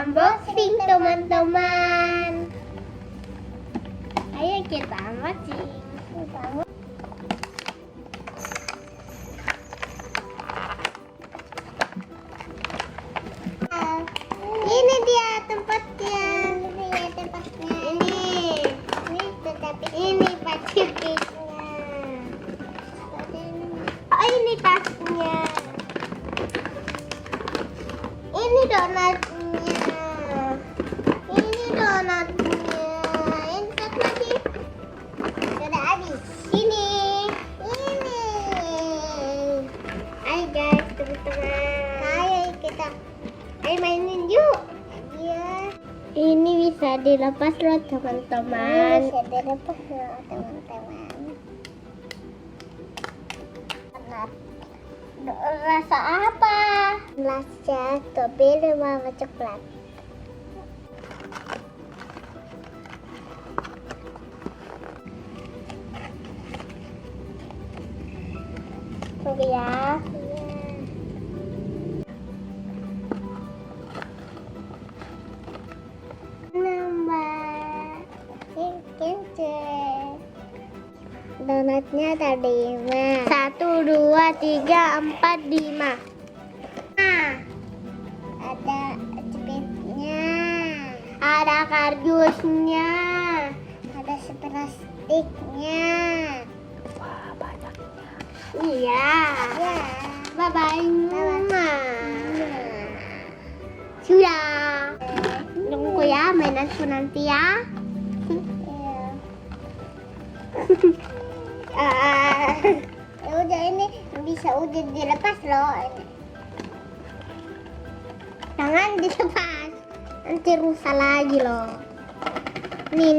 unboxing teman-teman. Ayo kita unboxing. Ini dia tempatnya. Ini packagingnya. Oh, ini tasnya. Ini donatnya. Ini donatnya. Ini tas lagi. Sudah habis. Ini. Ayo guys, teman-teman. Ayo kita. Ayo mainin yuk. Iya. Ini bisa dilepas loh teman-teman. Bisa dilepas loh teman-teman. Rasa apa? Rasa strawberry sama coklat. Tunggu ya. Donatnya ada 5. 1, 2, 3, 4, 5. Nah, ada cepetnya, ada kardusnya, ada plastiknya. Wah, banyaknya. Iya. Bye bye. Sudah. Tunggu ya mainanku nanti ya. Ya udah, ini bisa udah dilepas loh ini. Jangan dilepas, nanti rusak lagi loh. Nih